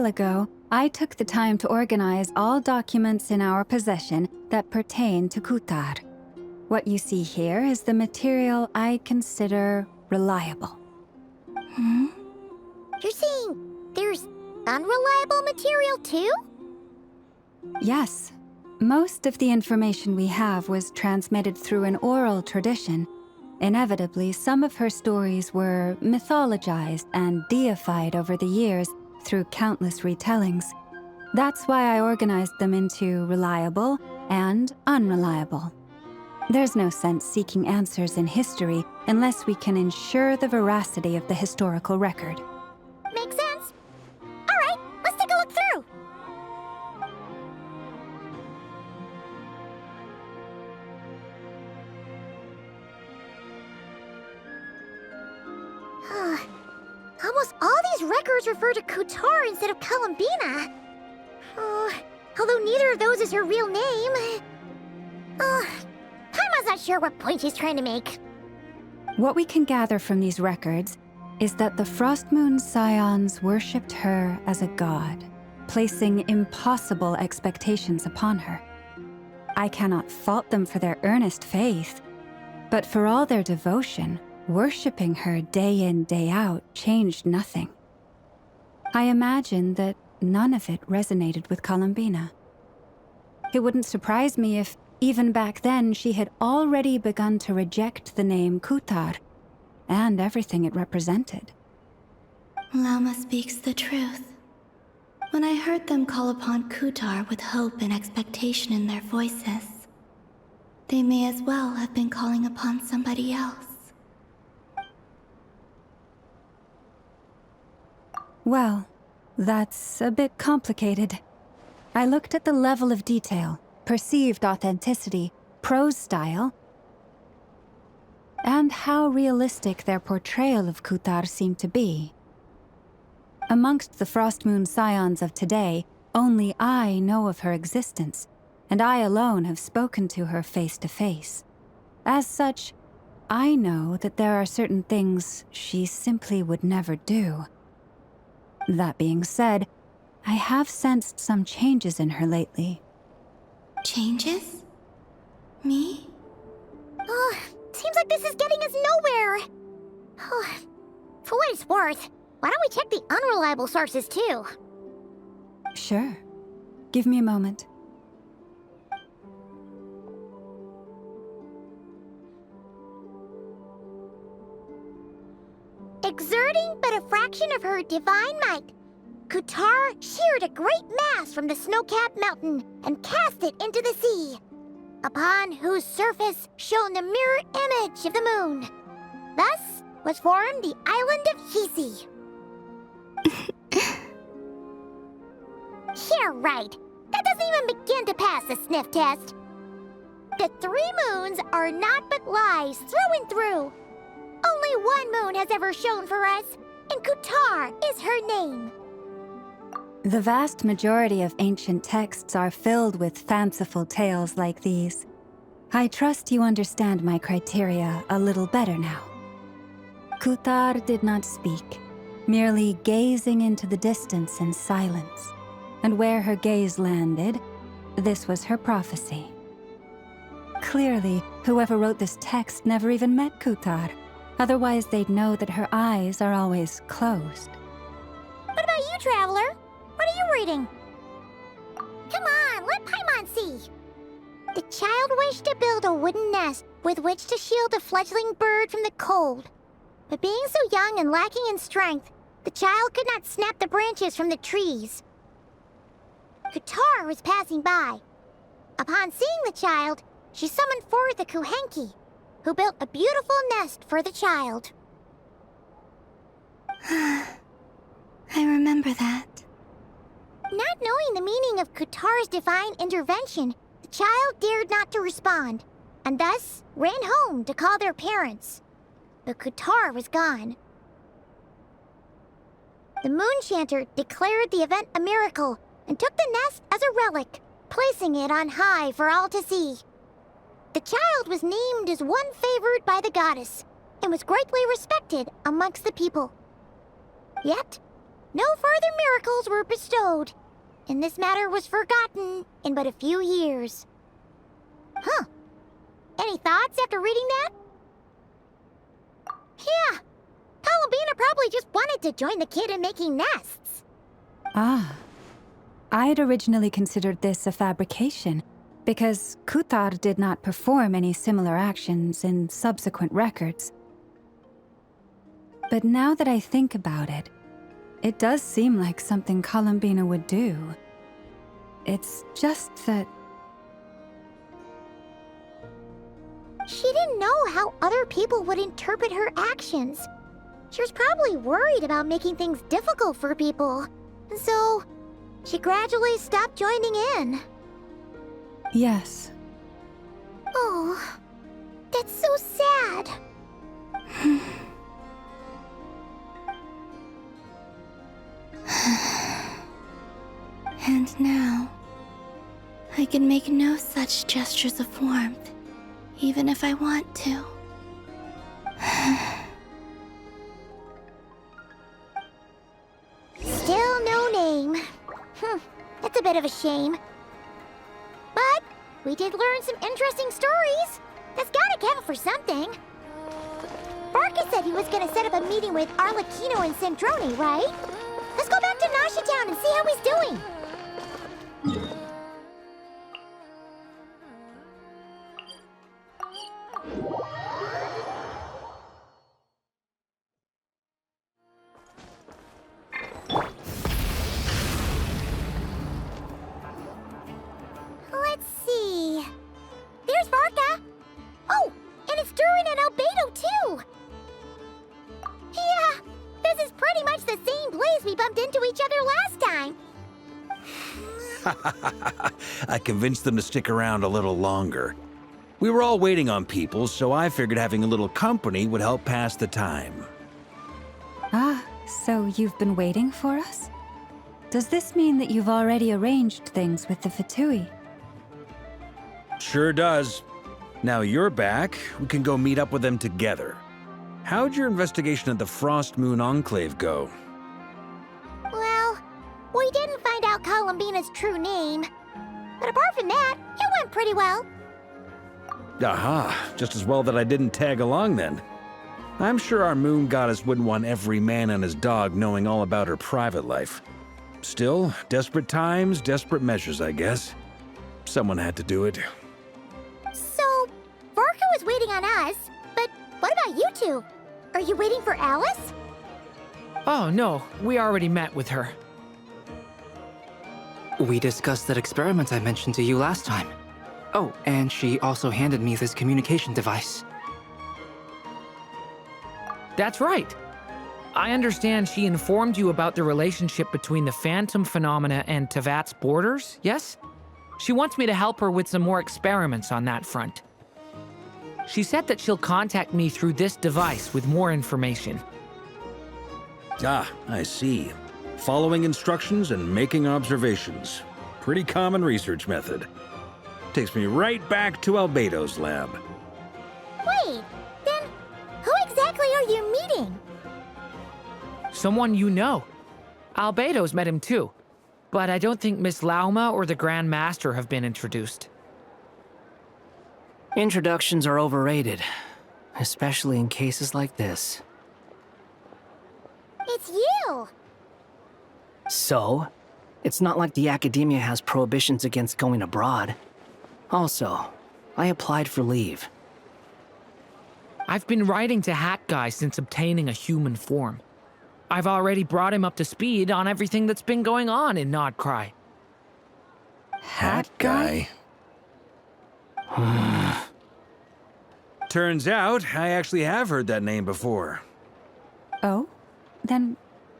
while ago, I took the time to organize all documents in our possession that pertain to Kutar. What you see here is the material I consider reliable. You're saying there's unreliable material too? Yes. Most of the information we have was transmitted through an oral tradition. Inevitably, some of her stories were mythologized and deified over the years through countless retellings. That's why I organized them into reliable and unreliable. There's no sense seeking answers in history unless we can ensure the veracity of the historical record. Makes sense. All right, let's take a look through. Almost all these records refer to Kutar instead of Columbina. Although neither of those is her real name. Paimon's not sure what point she's trying to make. What we can gather from these records is that the Frost Moon Scions worshipped her as a god, placing impossible expectations upon her. I cannot fault them for their earnest faith, but for all their devotion, worshipping her day in, day out changed nothing. I imagine that none of it resonated with Columbina. It wouldn't surprise me if, even back then, she had already begun to reject the name Kutar and everything it represented. Lama speaks the truth. When I heard them call upon Kutar with hope and expectation in their voices, they may as well have been calling upon somebody else. Well, that's a bit complicated. I looked at the level of detail, perceived authenticity, prose style, and how realistic their portrayal of Kutar seemed to be. Amongst the Frost Moon Scions of today, only I know of her existence, and I alone have spoken to her face to face. As such, I know that there are certain things she simply would never do. That being said, I have sensed some changes in her lately. Changes? Me? Seems like this is getting us nowhere. For what it's worth, why don't we check the unreliable sources too? Sure. Give me a moment. Exerting but a fraction of her divine might, Kutar sheared a great mass from the snow-capped mountain and cast it into the sea, upon whose surface shone the mirror image of the moon. Thus was formed the island of Hisi. Yeah, right. That doesn't even begin to pass the sniff test. The 3 moons are naught but lies through and through. Only one moon has ever shone for us, and Kutar is her name. The vast majority of ancient texts are filled with fanciful tales like these. I trust you understand my criteria a little better now. Kutar did not speak, merely gazing into the distance in silence. And where her gaze landed, this was her prophecy. Clearly, whoever wrote this text never even met Kutar. Otherwise, they'd know that her eyes are always closed. What about you, Traveler? What are you reading? Come on, let Paimon see. The child wished to build a wooden nest with which to shield a fledgling bird from the cold. But being so young and lacking in strength, the child could not snap the branches from the trees. Kutar was passing by. Upon seeing the child, she summoned forth a Kuhenki, who built a beautiful nest for the child. I remember that. Not knowing the meaning of Kutar's divine intervention, the child dared not to respond, and thus ran home to call their parents. But Kutar was gone. The Moon-Chanter declared the event a miracle and took the nest as a relic, placing it on high for all to see. The child was named as one favored by the goddess, and was greatly respected amongst the people. Yet, no further miracles were bestowed, and this matter was forgotten in but a few years. Huh. Any thoughts after reading that? Yeah. Columbina probably just wanted to join the kid in making nests. Ah. I'd originally considered this a fabrication, because Kutar did not perform any similar actions in subsequent records. But now that I think about it, it does seem like something Columbina would do. It's just that... She didn't know how other people would interpret her actions. She was probably worried about making things difficult for people. So, she gradually stopped joining in. Yes. Oh, that's so sad. And now, I can make no such gestures of warmth, even if I want to. Still no name. That's a bit of a shame. But we did learn some interesting stories. That's gotta count for something. Barca said he was gonna set up a meeting with Arlecchino and Centrone, right? Let's go back to Nasha Town and see how he's doing. Let's see. There's Barca. Oh, and it's Durin and Albedo too. Yeah, this is pretty much the same place we bumped into each other last time. I convinced them to stick around a little longer. We were all waiting on people, so I figured having a little company would help pass the time. Ah, so you've been waiting for us? Does this mean that you've already arranged things with the Fatui? Sure does. Now you're back, we can go meet up with them together. How'd your investigation at the Frost Moon Enclave go? Well, we didn't find out Columbina's true name. But apart from that, it went pretty well. Aha, just as well that I didn't tag along then. I'm sure our moon goddess wouldn't want every man and his dog knowing all about her private life. Still, desperate times, desperate measures, I guess. Someone had to do it. So, Barca was waiting on us, but what about you two? Are you waiting for Alice? Oh, no. We already met with her. We discussed that experiment I mentioned to you last time. Oh, and she also handed me this communication device. That's right. I understand she informed you about the relationship between the phantom phenomena and Tevat's borders, yes? She wants me to help her with some more experiments on that front. She said that she'll contact me through this device with more information. Ah, I see. Following instructions and making observations. Pretty common research method. Takes me right back to Albedo's lab. Wait, then who exactly are you meeting? Someone you know. Albedo's met him too. But I don't think Miss Lauma or the Grand Master have been introduced. Introductions are overrated, especially in cases like this. It's you! So, it's not like the academia has prohibitions against going abroad. Also, I applied for leave. I've been writing to Hat Guy since obtaining a human form. I've already brought him up to speed on everything that's been going on in Nodcry. Hat guy? Turns out, I actually have heard that name before. Oh? Then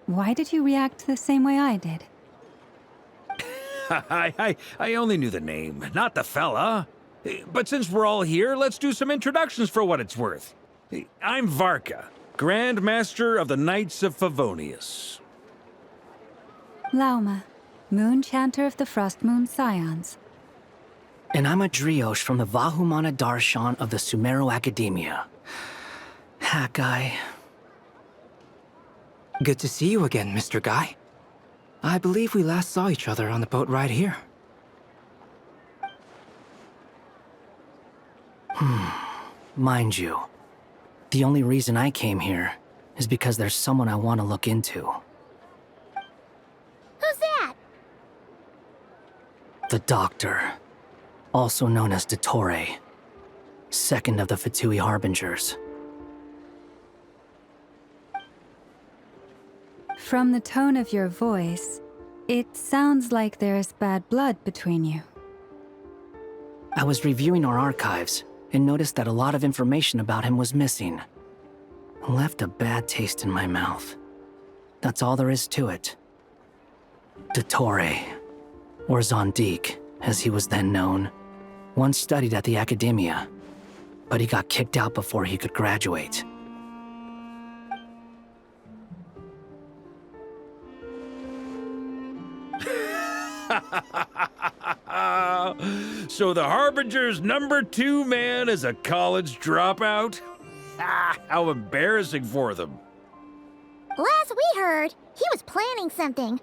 why did you react the same way I did? I only knew the name, not the fella. But since we're all here, let's do some introductions for what it's worth. I'm Varka, Grand Master of the Knights of Favonius. Lauma, Moon Chanter of the Frost Moon Scions. And I'm a Driosh from the Vahumana Darshan of the Sumero Academia. Hat Guy. Good to see you again, Mr. Guy. I believe we last saw each other on the boat ride here. Mind you, the only reason I came here is because there's someone I want to look into. Who's that? The Doctor, also known as Dottore, second of the Fatui Harbingers. From the tone of your voice, it sounds like there's bad blood between you. I was reviewing our archives and noticed that a lot of information about him was missing. Left a bad taste in my mouth. That's all there is to it. Dottore, or Zondique, as he was then known, once studied at the Academia, but he got kicked out before he could graduate. So the Harbinger's #2 man is a college dropout? How embarrassing for them. Last we heard, he was planning something.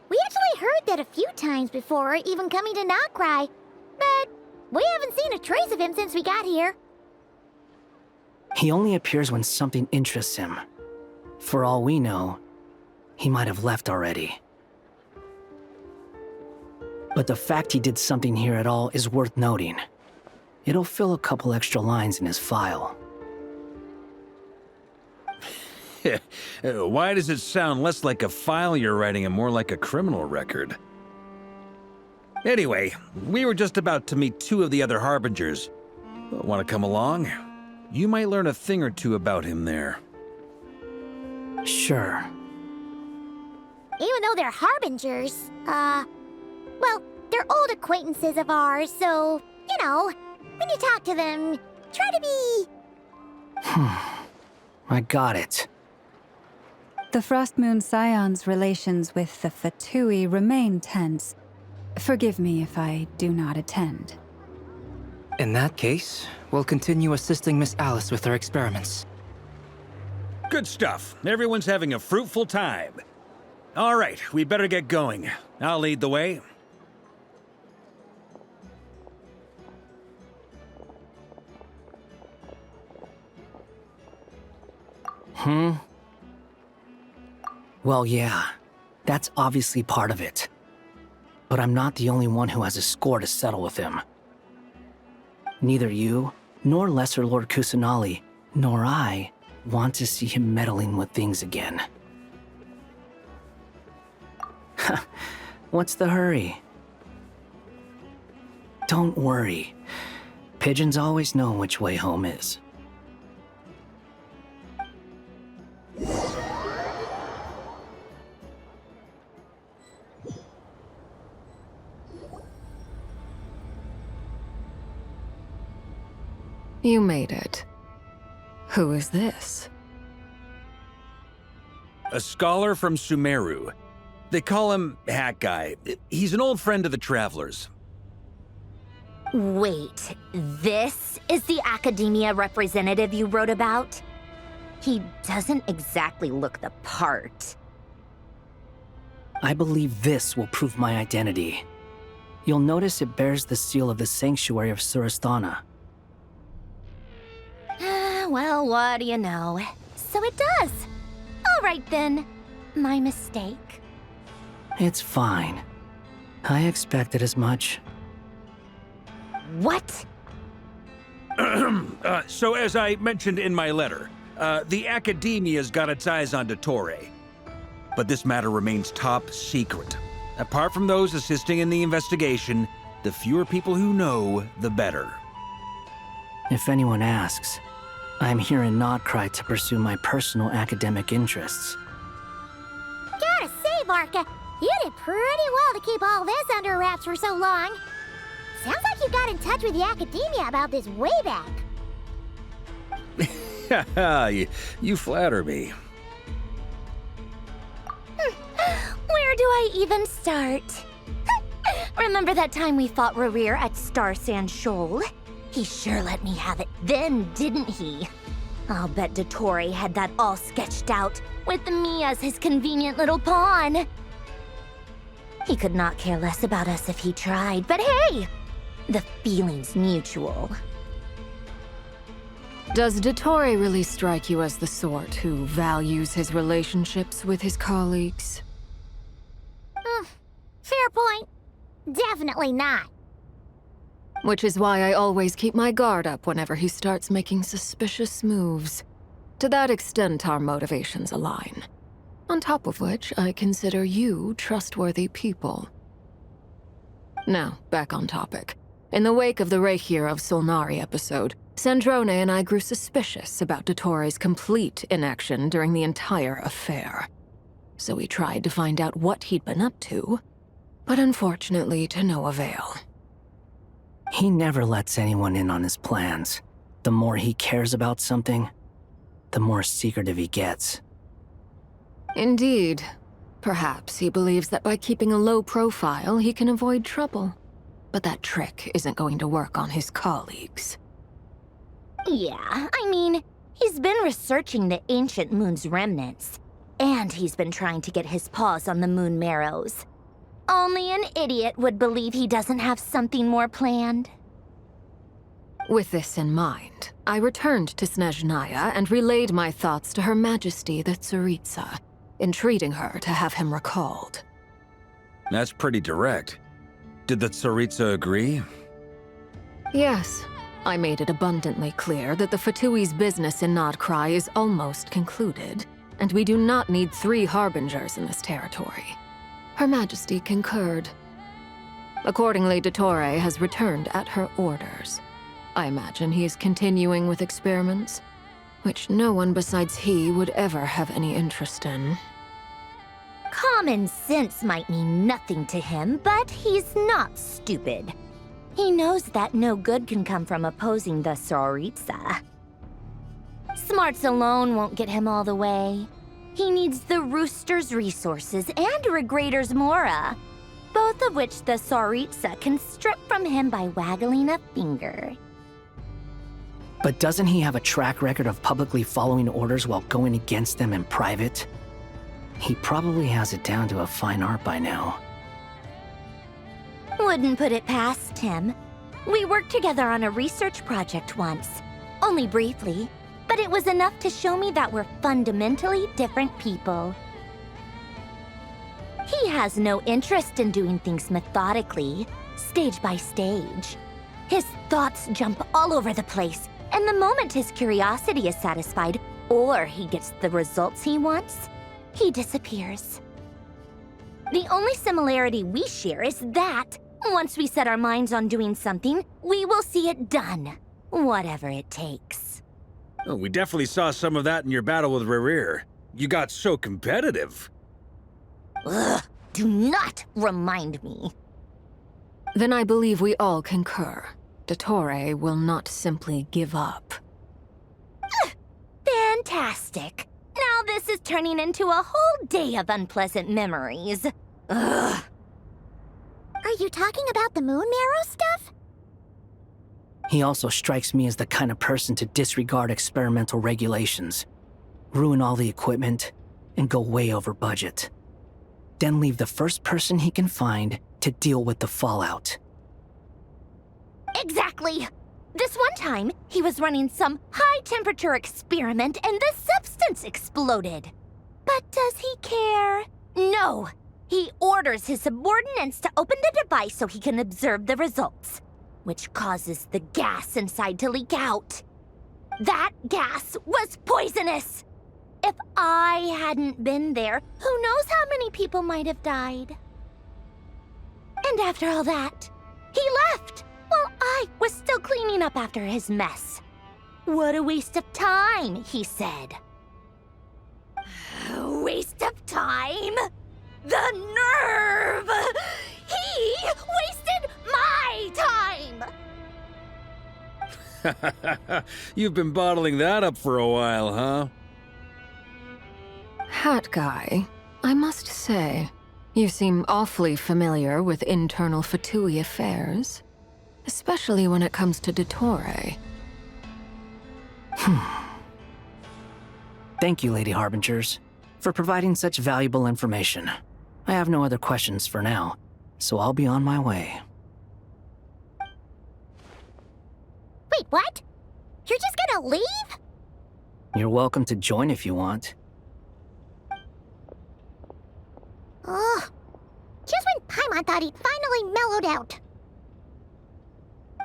We actually heard that a few times before, even coming to Nocturne, but we haven't seen a trace of him since we got here. He only appears when something interests him. For all we know, he might have left already. But the fact he did something here at all is worth noting. It'll fill a couple extra lines in his file. Why does it sound less like a file you're writing and more like a criminal record? Anyway, we were just about to meet 2 of the other Harbingers. Want to come along? You might learn a thing or two about him there. Sure. Even though they're Harbingers, well, they're old acquaintances of ours, so, you know, when you talk to them, try to be... I got it. The Frost Moon Scion's relations with the Fatui remain tense. Forgive me if I do not attend. In that case, we'll continue assisting Miss Alice with her experiments. Good stuff. Everyone's having a fruitful time. All right, we better get going. I'll lead the way. Well, yeah, that's obviously part of it. But I'm not the only one who has a score to settle with him. Neither you, nor Lesser Lord Kusanali, nor I want to see him meddling with things again. What's the hurry? Don't worry. Pigeons always know which way home is. You made it. Who is this? A scholar from Sumeru. They call him Hat Guy. He's an old friend of the Travelers. Wait, this is the Academia representative you wrote about? He doesn't exactly look the part. I believe this will prove my identity. You'll notice it bears the seal of the Sanctuary of Surasthana. Well, what do you know? So it does. All right then. My mistake. It's fine. I expected as much. What? So as I mentioned in my letter, the Academia's got its eyes on Dottore. But this matter remains top secret. Apart from those assisting in the investigation, the fewer people who know, the better. If anyone asks, I'm here in Nocturne to pursue my personal academic interests. Gotta say, Barca, you did pretty well to keep all this under wraps for so long. Sounds like you got in touch with the Academia about this way back. You flatter me. Where do I even start? Remember that time we fought Rerir at Star Sand Shoal? He sure let me have it then, didn't he? I'll bet Dottore had that all sketched out, with me as his convenient little pawn. He could not care less about us if he tried, but hey! The feeling's mutual. Does Dottore really strike you as the sort who values his relationships with his colleagues? Fair point. Definitely not. Which is why I always keep my guard up whenever he starts making suspicious moves. To that extent, our motivations align. On top of which, I consider you trustworthy people. Now, back on topic. In the wake of the Reikir of Solnari episode, Sandrone and I grew suspicious about Dottore's complete inaction during the entire affair. So we tried to find out what he'd been up to, but unfortunately to no avail. He never lets anyone in on his plans. The more he cares about something, the more secretive he gets. Indeed. Perhaps he believes that by keeping a low profile, he can avoid trouble. But that trick isn't going to work on his colleagues. Yeah, I mean, he's been researching the ancient moon's remnants. And he's been trying to get his paws on the moon marrows. Only an idiot would believe he doesn't have something more planned. With this in mind, I returned to Snezhnaya and relayed my thoughts to Her Majesty the Tsaritsa, entreating her to have him recalled. That's pretty direct. Did the Tsaritsa agree? Yes. I made it abundantly clear that the Fatui's business in Nodcry is almost concluded, and we do not need 3 harbingers in this territory. Her Majesty concurred. Accordingly, Dottore has returned at her orders. I imagine he is continuing with experiments, which no one besides he would ever have any interest in. Common sense might mean nothing to him, but he's not stupid. He knows that no good can come from opposing the Tsaritsa. Smarts alone won't get him all the way. He needs the Rooster's resources and Regrator's Mora, both of which the Tsaritsa can strip from him by waggling a finger. But doesn't he have a track record of publicly following orders while going against them in private? He probably has it down to a fine art by now. Wouldn't put it past him. We worked together on a research project once. Only briefly, but it was enough to show me that we're fundamentally different people. He has no interest in doing things methodically, stage by stage. His thoughts jump all over the place, and the moment his curiosity is satisfied, or he gets the results he wants, he disappears. The only similarity we share is that, once we set our minds on doing something, we will see it done, whatever it takes. Oh, we definitely saw some of that in your battle with Rerir. You got so competitive. Ugh, do not remind me. Then I believe we all concur. Dottore will not simply give up. Fantastic. Now this is turning into a whole day of unpleasant memories. Ugh. Are you talking about the moon marrow stuff? He also strikes me as the kind of person to disregard experimental regulations, ruin all the equipment, and go way over budget. Then leave the first person he can find to deal with the fallout. Exactly. This one time, he was running some high-temperature experiment and the substance exploded. But does he care? No. He orders his subordinates to open the device so he can observe the results, which causes the gas inside to leak out. That gas was poisonous! If I hadn't been there, who knows how many people might have died. And after all that, he left while I was still cleaning up after his mess. What a waste of time, he said. Waste of time? The nerve! He wasted my time! You've been bottling that up for a while, huh? Hat guy, I must say, you seem awfully familiar with internal Fatui affairs. Especially when it comes to Dottore. Thank you, Lady Harbingers, for providing such valuable information. I have no other questions for now, so I'll be on my way. Wait, what? You're just gonna leave? You're welcome to join if you want. Ugh. Just when Paimon thought he'd finally mellowed out.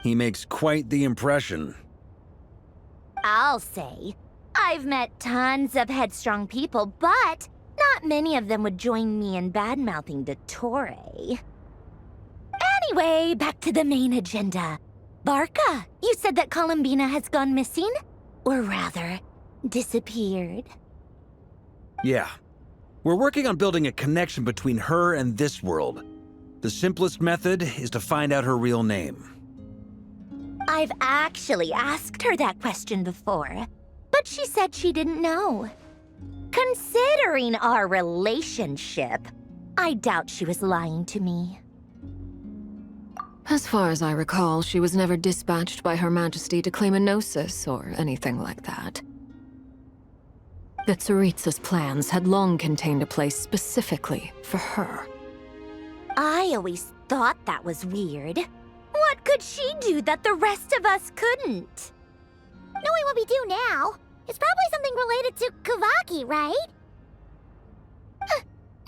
He makes quite the impression. I'll say. I've met tons of headstrong people, but not many of them would join me in bad-mouthing Dottore. Anyway, back to the main agenda. Barca, you said that Columbina has gone missing? Or rather, disappeared. Yeah. We're working on building a connection between her and this world. The simplest method is to find out her real name. I've actually asked her that question before, but she said she didn't know. Considering our relationship, I doubt she was lying to me. As far as I recall, she was never dispatched by Her Majesty to claim a gnosis or anything like that. The Tsaritsa's plans had long contained a place specifically for her. I always thought that was weird. What could she do that the rest of us couldn't? Knowing what we do now, it's probably something related to Kavaki, right?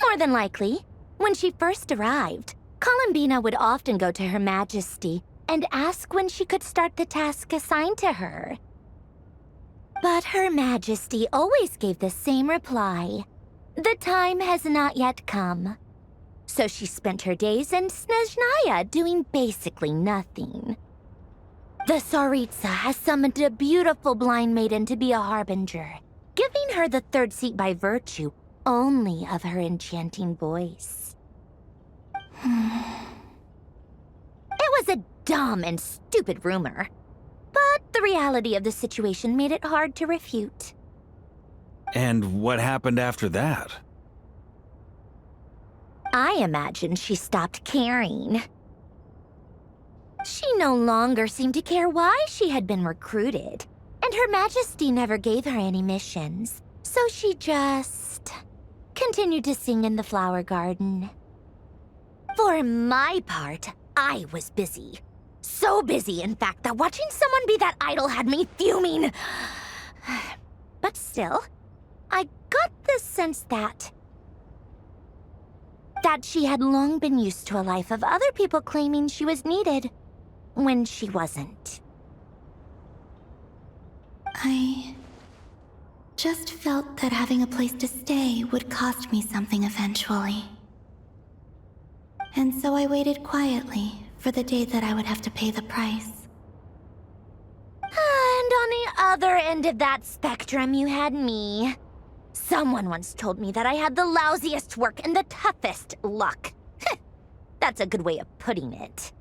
More than likely. When she first arrived, Columbina would often go to Her Majesty and ask when she could start the task assigned to her. But Her Majesty always gave the same reply. The time has not yet come. So she spent her days in Snezhnaya doing basically nothing. The Tsaritsa has summoned a beautiful blind maiden to be a harbinger, giving her the third seat by virtue only of her enchanting voice. It was a dumb and stupid rumor, but the reality of the situation made it hard to refute. And what happened after that? I imagine she stopped caring. She no longer seemed to care why she had been recruited, and Her Majesty never gave her any missions, so she just continued to sing in the flower garden. For my part, I was busy. So busy, in fact, that watching someone be that idol had me fuming. But still, I got the sense that she had long been used to a life of other people claiming she was needed when she wasn't. I just felt that having a place to stay would cost me something eventually. And so I waited quietly for the day that I would have to pay the price. And on the other end of that spectrum, you had me. Someone once told me that I had the lousiest work and the toughest luck. That's a good way of putting it.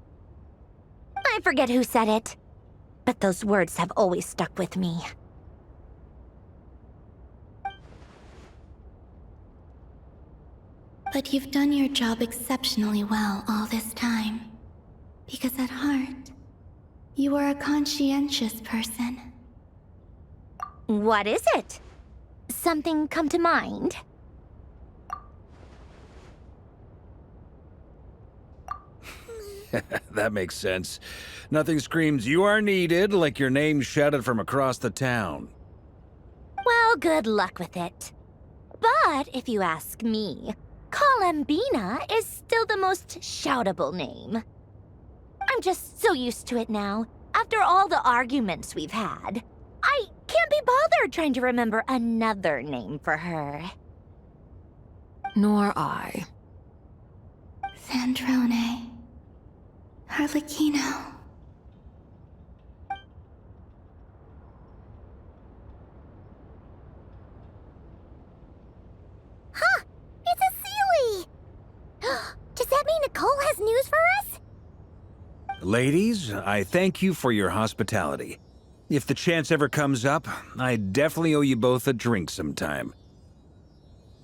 I forget who said it, but those words have always stuck with me. But you've done your job exceptionally well all this time. Because at heart, you are a conscientious person. What is it? Something come to mind? That makes sense. Nothing screams you are needed like your name shouted from across the town. Well, good luck with it. But if you ask me, Columbina is still the most shoutable name. I'm just so used to it now, after all the arguments we've had. I can't be bothered trying to remember another name for her. Nor I. Sandrone. Harlequino. Huh! It's a Sealy! Does that mean Nicole has news for us? Ladies, I thank you for your hospitality. If the chance ever comes up, I definitely owe you both a drink sometime.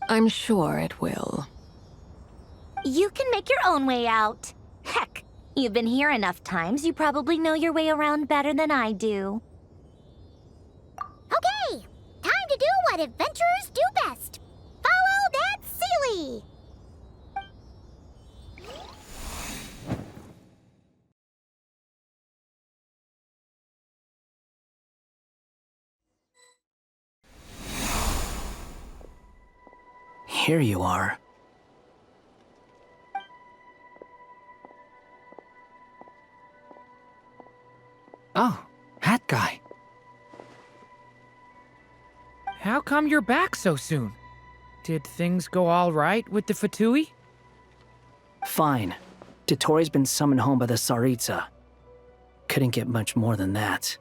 I'm sure it will. You can make your own way out. Heck, you've been here enough times, you probably know your way around better than I do. Okay! Time to do what adventurers do best. Follow that Sealy! here you are. Oh, hat guy. How come you're back so soon? Did things go all right with the Fatui? Fine. Dotori's been summoned home by the Tsaritsa. Couldn't get much more than that.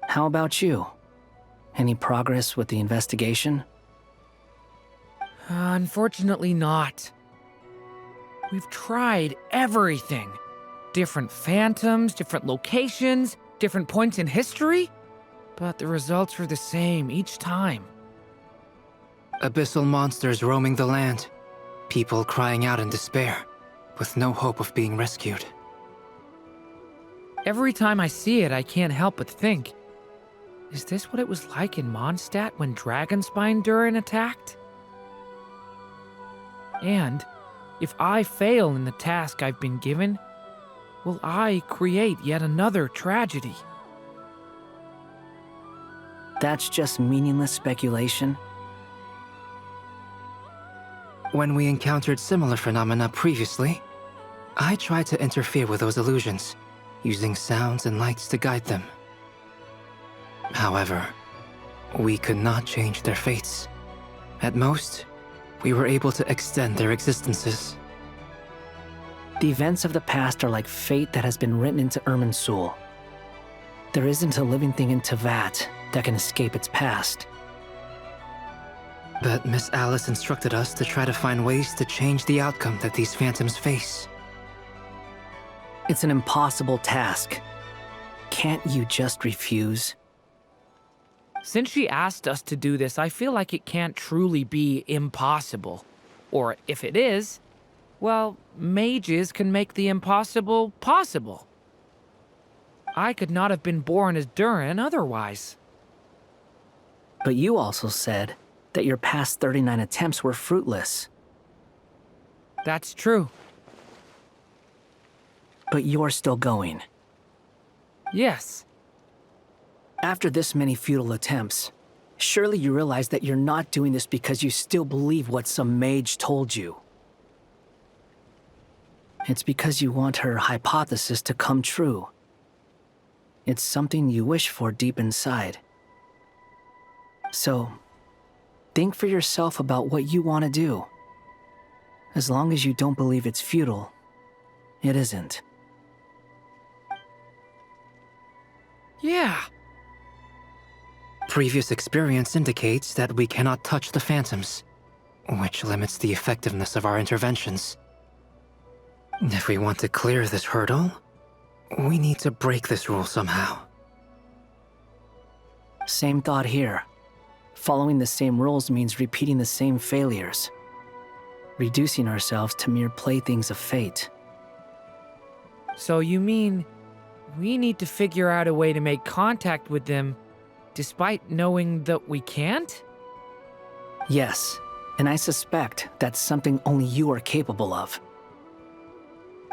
How about you? Any progress with the investigation? Unfortunately not. We've tried everything. Different phantoms, different locations, different points in history. But the results were the same each time. Abyssal monsters roaming the land. People crying out in despair, with no hope of being rescued. Every time I see it, I can't help but think, is this what it was like in Mondstadt when Dragonspine Durin attacked? And if I fail in the task I've been given, will I create yet another tragedy? That's just meaningless speculation. When we encountered similar phenomena previously, I tried to interfere with those illusions, using sounds and lights to guide them. However, we could not change their fates. At most, we were able to extend their existences. The events of the past are like fate that has been written into Irminsul. There isn't a living thing in Teyvat that can escape its past. But Miss Alice instructed us to try to find ways to change the outcome that these phantoms face. It's an impossible task. Can't you just refuse? Since she asked us to do this, I feel like it can't truly be impossible. Or if it is, well, mages can make the impossible possible. I could not have been born as Durin otherwise. But you also said that your past 39 attempts were fruitless. That's true. But you're still going. Yes. After this many futile attempts, surely you realize that you're not doing this because you still believe what some mage told you. It's because you want her hypothesis to come true. It's something you wish for deep inside. So, think for yourself about what you want to do. As long as you don't believe it's futile, it isn't. Yeah. Previous experience indicates that we cannot touch the phantoms, which limits the effectiveness of our interventions. If we want to clear this hurdle, we need to break this rule somehow. Same thought here. Following the same rules means repeating the same failures. Reducing ourselves to mere playthings of fate. So you mean we need to figure out a way to make contact with them despite knowing that we can't? Yes, and I suspect that's something only you are capable of.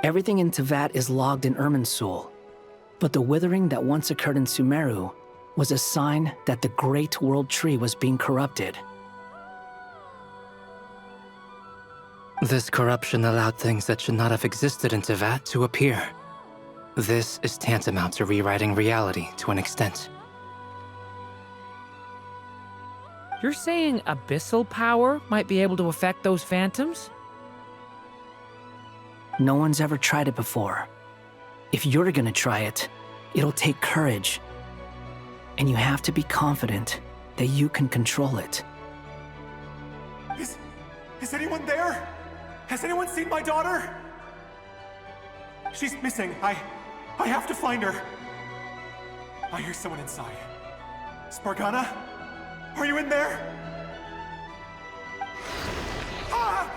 Everything in Teyvat is logged in Irminsul, but the withering that once occurred in Sumeru was a sign that the Great World Tree was being corrupted. This corruption allowed things that should not have existed in Teyvat to appear. This is tantamount to rewriting reality to an extent. You're saying abyssal power might be able to affect those phantoms? No one's ever tried it before. If you're gonna try it, it'll take courage. And you have to be confident that you can control it. Is anyone there? Has anyone seen my daughter? She's missing. I have to find her. I hear someone inside. Spargana? Are you in there? Ah!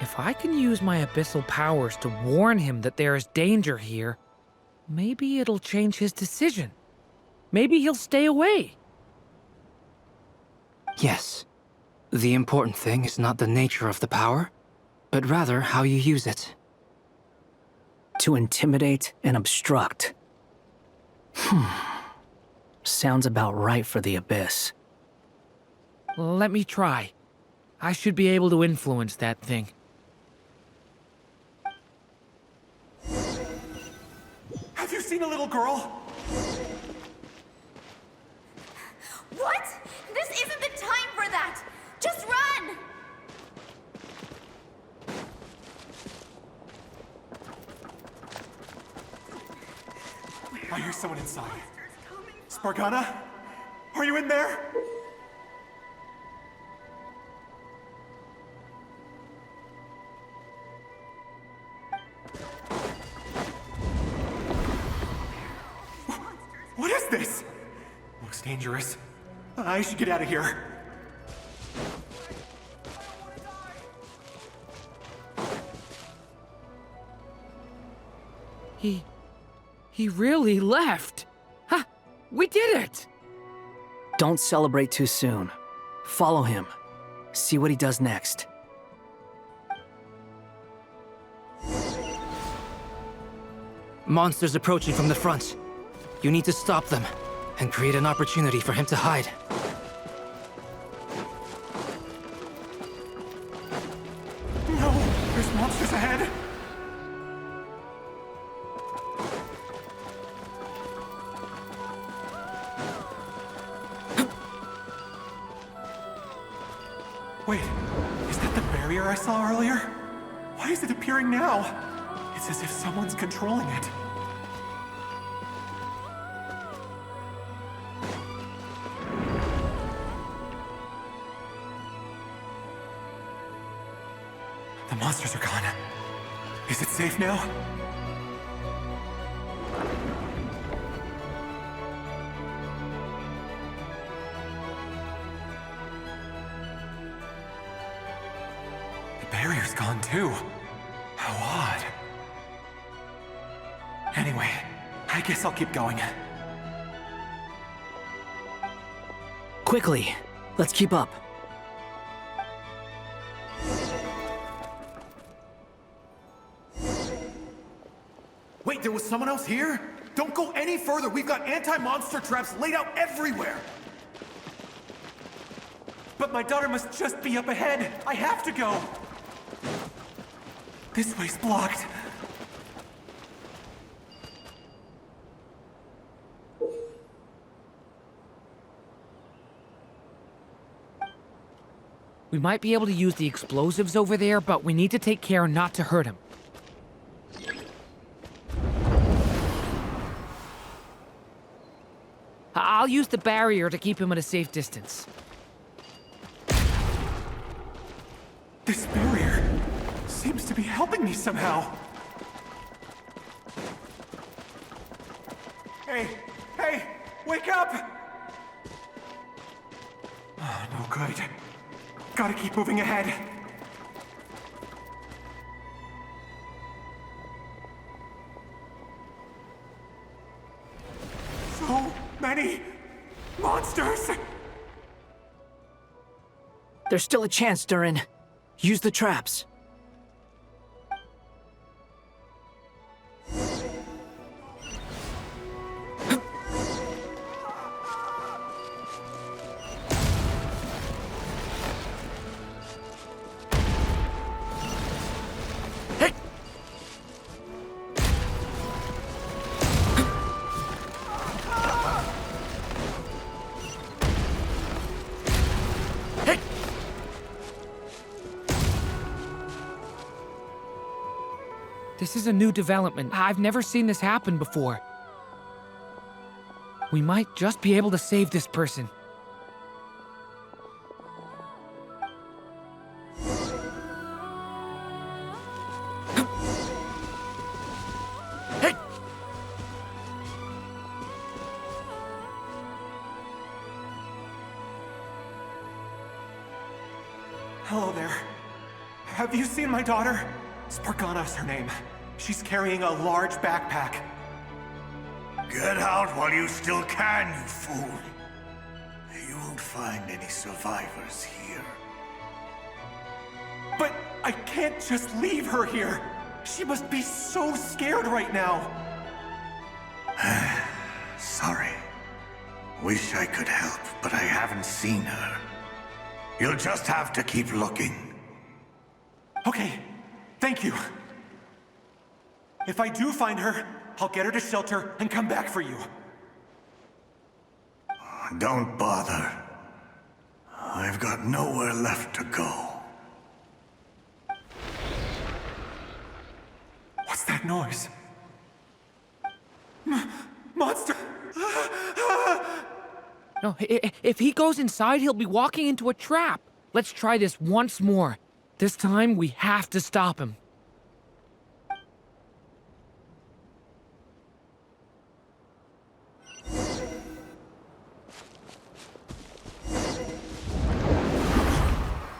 If I can use my abyssal powers to warn him that there is danger here, maybe it'll change his decision. Maybe he'll stay away. Yes. The important thing is not the nature of the power, but rather how you use it. To intimidate and obstruct. Sounds about right for the Abyss. Let me try. I should be able to influence that thing. Have you seen a little girl? What? This isn't the time for that! Just run! I hear someone inside. Spargana? Are you in there? What is this? Looks dangerous. I should get out of here. He really left. Ha! We did it! Don't celebrate too soon. Follow him. See what he does next. Monsters approaching from the front. You need to stop them and create an opportunity for him to hide. No! There's monsters ahead! Wait, is that the barrier I saw earlier? Why is it appearing now? It's as if someone's controlling it. The monsters are gone. Is it safe now? The barrier's gone too. How odd. Anyway, I guess I'll keep going. Quickly, let's keep up. Wait, there was someone else here? Don't go any further. We've got anti-monster traps laid out everywhere. But my daughter must just be up ahead. I have to go. This way's blocked. We might be able to use the explosives over there, but we need to take care not to hurt him. I'll use the barrier to keep him at a safe distance. This barrier seems to be helping me somehow. Hey, wake up! Oh, no good. Gotta keep moving ahead. So many monsters! There's still a chance, Durin. Use the traps. This is a new development. I've never seen this happen before. We might just be able to save this person. Hello there. Have you seen my daughter? Spargana's her name. She's carrying a large backpack. Get out while you still can, you fool. You won't find any survivors here. But I can't just leave her here. She must be so scared right now. Sorry. Wish I could help, but I haven't seen her. You'll just have to keep looking. Okay, thank you. If I do find her, I'll get her to shelter and come back for you. Don't bother. I've got nowhere left to go. What's that noise? Monster! No, if he goes inside, he'll be walking into a trap. Let's try this once more. This time, we have to stop him.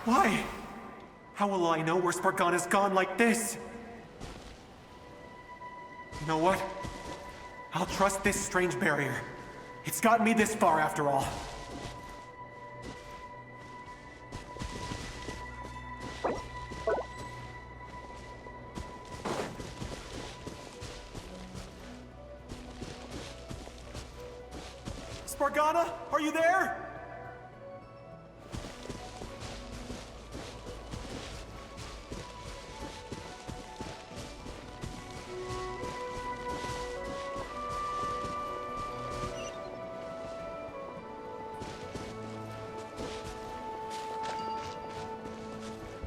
Why? How will I know where Spargana's gone like this? You know what? I'll trust this strange barrier. It's gotten me this far after all. Spargana, are you there?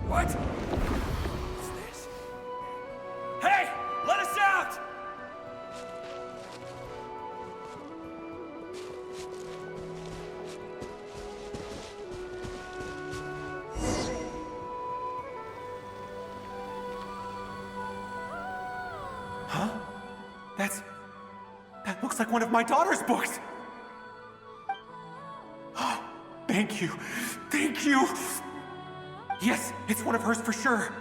What? What's this? Hey! Let us out! Huh? That looks like one of my daughter's books! Oh, thank you. Thank you! Yes, it's one of hers for sure.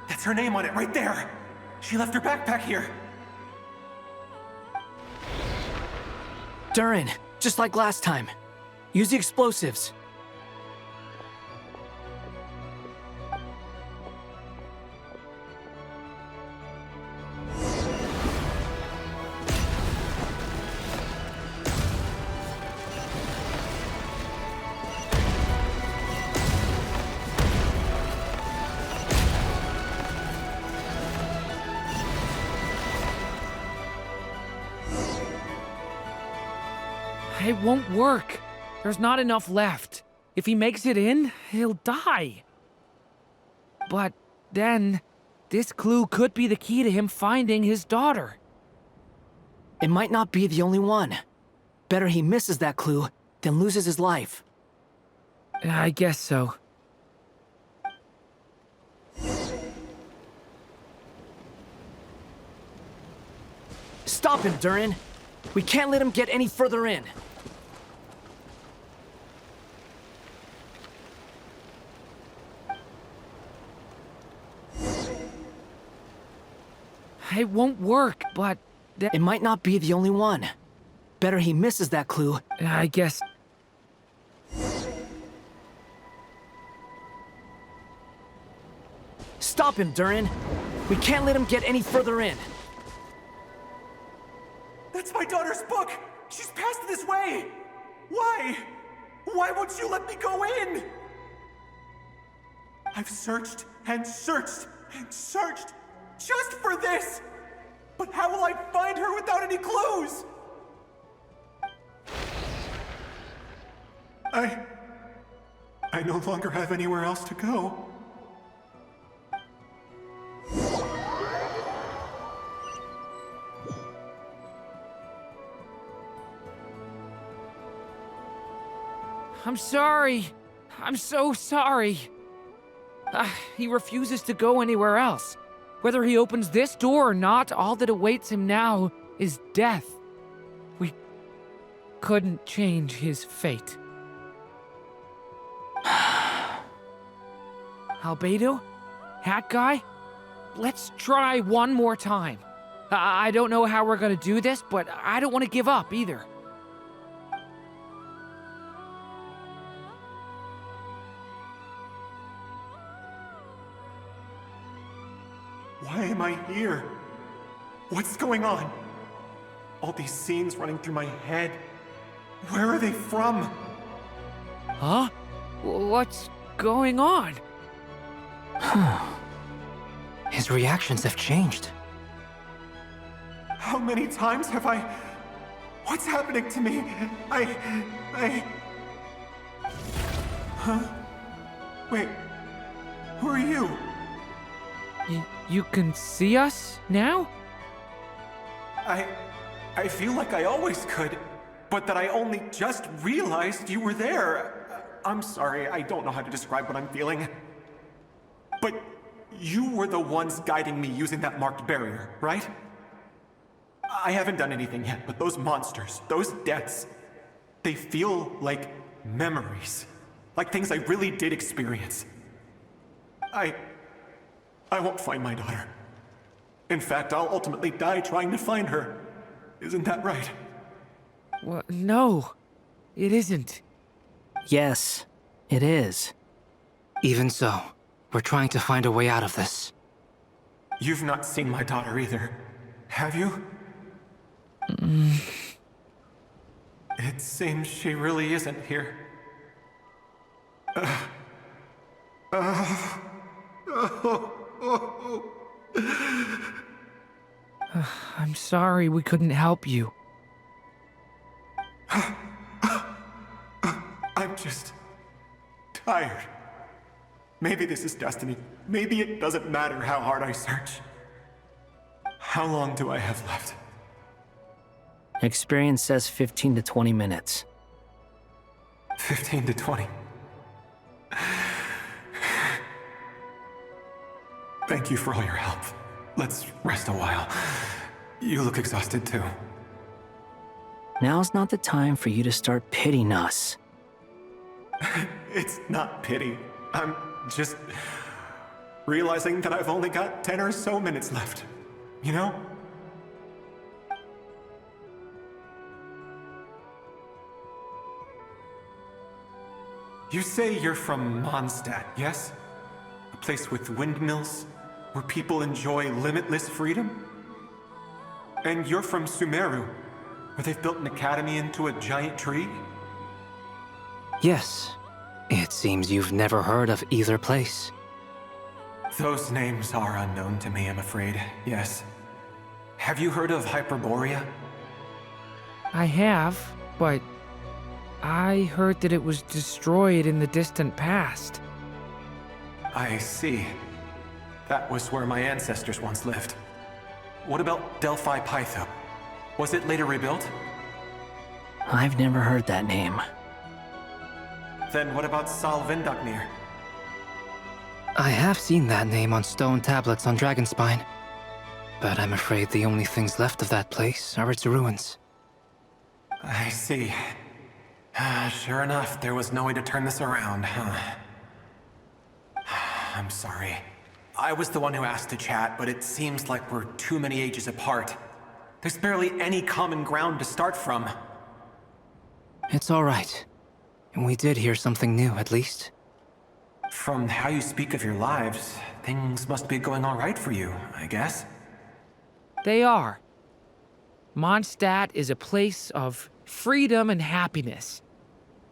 That's her name on it right there. She left her backpack here. Durin, just like last time. Use the explosives. It won't work. There's not enough left. If he makes it in, he'll die. But then, this clue could be the key to him finding his daughter. It might not be the only one. Better he misses that clue than loses his life. I guess so. Stop him, Durin. We can't let him get any further in. It won't work, but... It might not be the only one. Better he misses that clue. I guess... Stop him, Durin. We can't let him get any further in. That's my daughter's book! She's passed this way! Why? Why won't you let me go in? I've searched and searched and searched just for this! But how will I find her without any clues? I no longer have anywhere else to go. I'm sorry. I'm so sorry. He refuses to go anywhere else. Whether he opens this door or not, all that awaits him now is death. We couldn't change his fate. Albedo? Hat guy? Let's try one more time. I don't know how we're gonna do this, but I don't want to give up either. Why am I here? What's going on? All these scenes running through my head. Where are they from? Huh? What's going on? His reactions have changed. How many times have I... What's happening to me? Huh? Wait, who are you? You can see us now? I feel like I always could, but that I only just realized you were there. I'm sorry, I don't know how to describe what I'm feeling. But you were the ones guiding me using that marked barrier, right? I haven't done anything yet, but those monsters, those deaths, they feel like memories. Like things I really did experience. I won't find my daughter. In fact, I'll ultimately die trying to find her. Isn't that right? Well, no, it isn't. Yes, it is. Even so, we're trying to find a way out of this. You've not seen my daughter either, have you? It seems she really isn't here. I'm sorry we couldn't help you. I'm just... tired. Maybe this is destiny. Maybe it doesn't matter how hard I search. How long do I have left? Experience says 15 to 20 minutes. 15 to 20. Thank you for all your help. Let's rest a while. You look exhausted too. Now's not the time for you to start pitying us. It's not pity. I'm just realizing that I've only got 10 or so minutes left. You know? You say you're from Mondstadt, yes? A place with windmills, where people enjoy limitless freedom? And you're from Sumeru, where they've built an academy into a giant tree? Yes. It seems you've never heard of either place. Those names are unknown to me, I'm afraid, yes. Have you heard of Hyperborea? I have, but I heard that it was destroyed in the distant past. I see. That was where my ancestors once lived. What about Delphi Pytho? Was it later rebuilt? I've never heard that name. Then what about Salvindagnir? I have seen that name on stone tablets on Dragonspine. But I'm afraid the only things left of that place are its ruins. I see. Sure enough, there was no way to turn this around, huh? I'm sorry. I was the one who asked to chat, but it seems like we're too many ages apart. There's barely any common ground to start from. It's all right. We did hear something new, at least. From how you speak of your lives, things must be going all right for you, I guess. They are. Mondstadt is a place of freedom and happiness.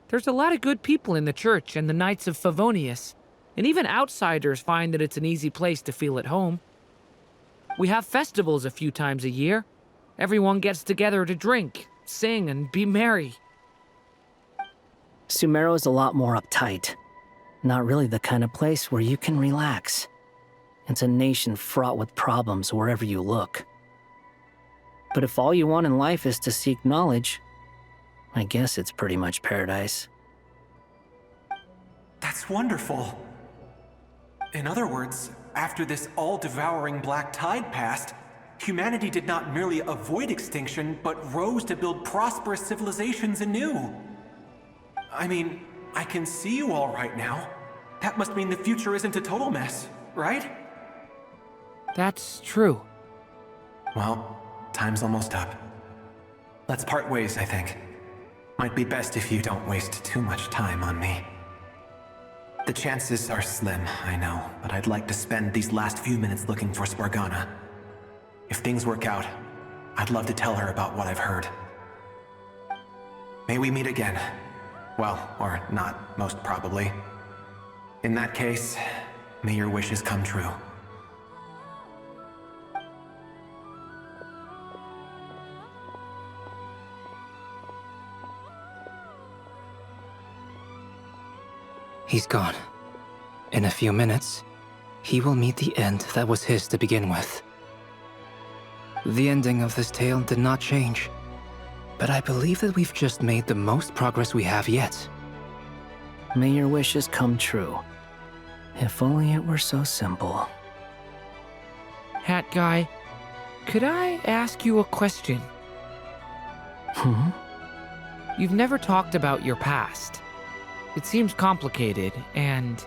There's a lot of good people in the church and the Knights of Favonius, and even outsiders find that it's an easy place to feel at home. We have festivals a few times a year. Everyone gets together to drink, sing, and be merry. Sumeru is a lot more uptight. Not really the kind of place where you can relax. It's a nation fraught with problems wherever you look. But if all you want in life is to seek knowledge, I guess it's pretty much paradise. That's wonderful. In other words, after this all-devouring black tide passed, humanity did not merely avoid extinction, but rose to build prosperous civilizations anew. I mean, I can see you all right now. That must mean the future isn't a total mess, right? That's true. Well, time's almost up. Let's part ways, I think. Might be best if you don't waste too much time on me. The chances are slim, I know, but I'd like to spend these last few minutes looking for Spargana. If things work out, I'd love to tell her about what I've heard. May we meet again. Well, or not, most probably. In that case, may your wishes come true. He's gone. In a few minutes, he will meet the end that was his to begin with. The ending of this tale did not change, but I believe that we've just made the most progress we have yet. May your wishes come true. If only it were so simple. Hat guy, could I ask you a question? You've never talked about your past. It seems complicated, and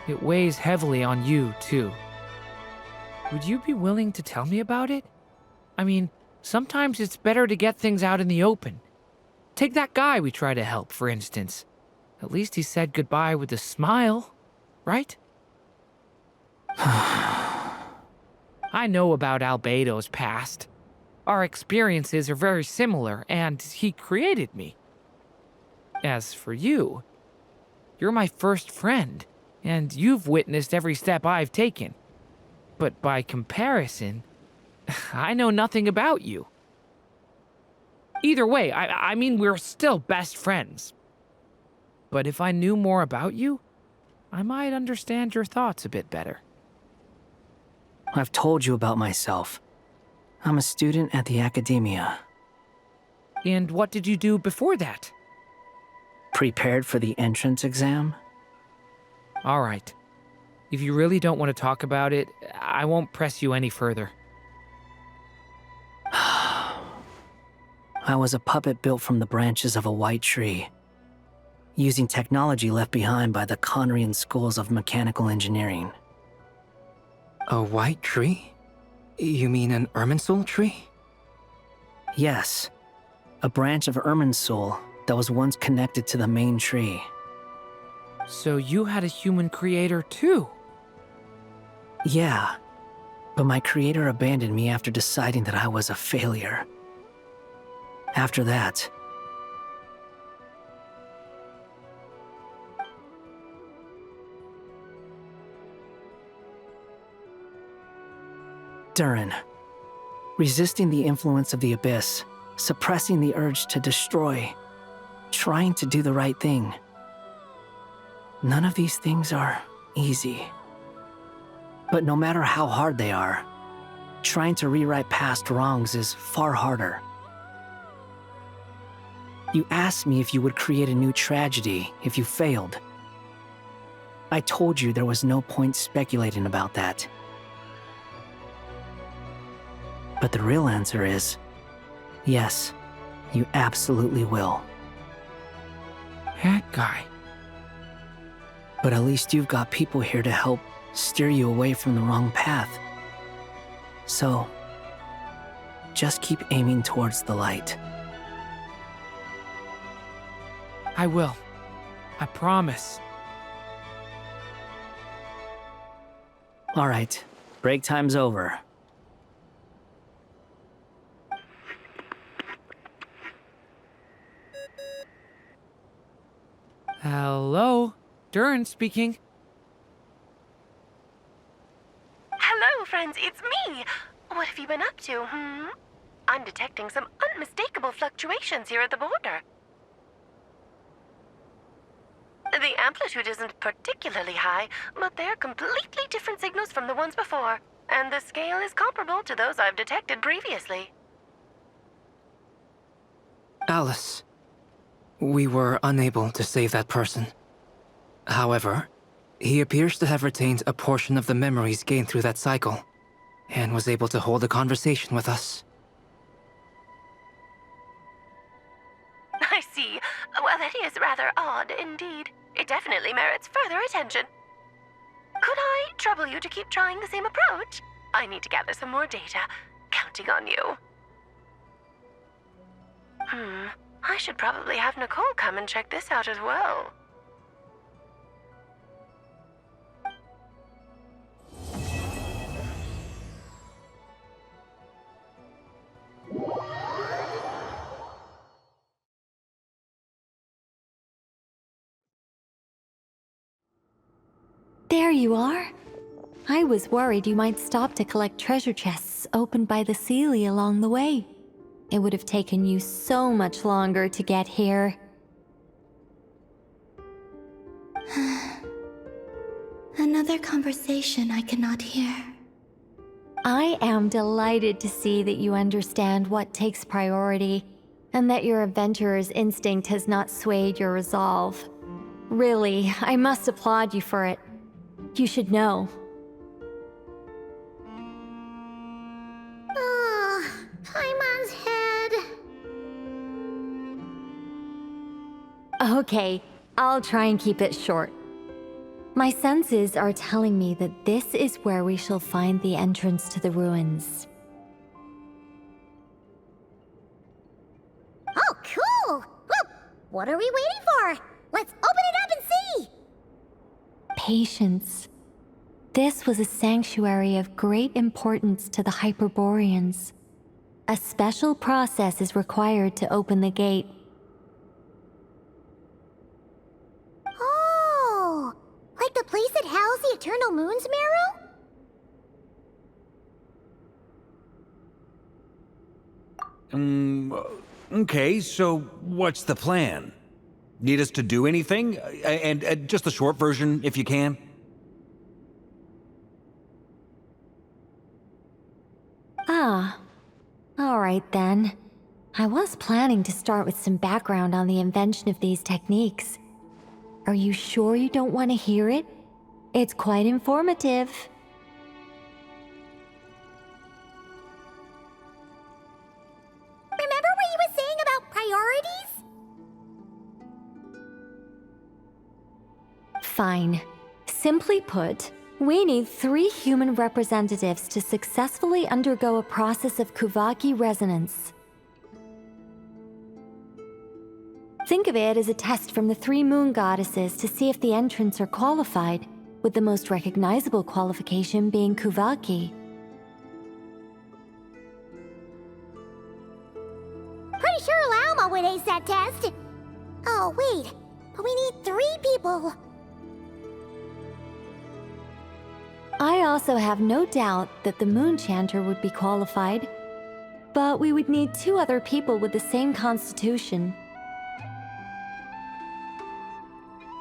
it weighs heavily on you, too. Would you be willing to tell me about it? I mean, sometimes it's better to get things out in the open. Take that guy we try to help, for instance. At least he said goodbye with a smile, right? I know about Albedo's past. Our experiences are very similar, and he created me. As for you, you're my first friend, and you've witnessed every step I've taken. But by comparison, I know nothing about you. Either way, I mean, we're still best friends. But if I knew more about you, I might understand your thoughts a bit better. I've told you about myself. I'm a student at the academia. And what did you do before that? Prepared for the entrance exam? All right. If you really don't want to talk about it, I won't press you any further. I was a puppet built from the branches of a white tree, using technology left behind by the Conrian schools of mechanical engineering. A white tree? You mean an Irminsul tree? Yes, a branch of Irminsul that was once connected to the main tree. So you had a human creator too? Yeah, but my creator abandoned me after deciding that I was a failure. After that, Durin, resisting the influence of the Abyss, suppressing the urge to destroy, trying to do the right thing. None of these things are easy. But no matter how hard they are, trying to rewrite past wrongs is far harder. You asked me if you would create a new tragedy if you failed. I told you there was no point speculating about that. But the real answer is, yes, you absolutely will. Hat guy. But at least you've got people here to help steer you away from the wrong path. So, just keep aiming towards the light. I will. I promise. All right, break time's over. Hello? Durin speaking. Hello, friends, it's me! What have you been up to, I'm detecting some unmistakable fluctuations here at the border. The amplitude isn't particularly high, but they're completely different signals from the ones before, and the scale is comparable to those I've detected previously. Alice, we were unable to save that person. However, he appears to have retained a portion of the memories gained through that cycle, and was able to hold a conversation with us. I see. Well, that is rather odd indeed. It definitely merits further attention. Could I trouble you to keep trying the same approach? I need to gather some more data. Counting on you. I should probably have Nicole come and check this out as well. There you are. I was worried you might stop to collect treasure chests opened by the Seelie along the way. It would have taken you so much longer to get here. Another conversation I cannot hear. I am delighted to see that you understand what takes priority, and that your adventurer's instinct has not swayed your resolve. Really, I must applaud you for it. You should know. Paimon's head. Okay, I'll try and keep it short. My senses are telling me that this is where we shall find the entrance to the ruins. Oh, cool! Well, what are we waiting for? Let's open it up and see! Patience. This was a sanctuary of great importance to the Hyperboreans. A special process is required to open the gate. Oh! Like the place that housed the Eternal Moon's marrow? Okay, so what's the plan? Need us to do anything? And just the short version, if you can. Ah. Alright then. I was planning to start with some background on the invention of these techniques. Are you sure you don't want to hear it? It's quite informative. Remember what you were saying about priorities? Fine. Simply put, we need 3 human representatives to successfully undergo a process of Kuvaki resonance. Think of it as a test from the 3 moon goddesses to see if the entrants are qualified, with the most recognizable qualification being Kuvaki. Pretty sure Lauma would ace that test. Oh, wait. But we need 3 people. I also have no doubt that the Moon Chanter would be qualified, but we would need 2 other people with the same constitution.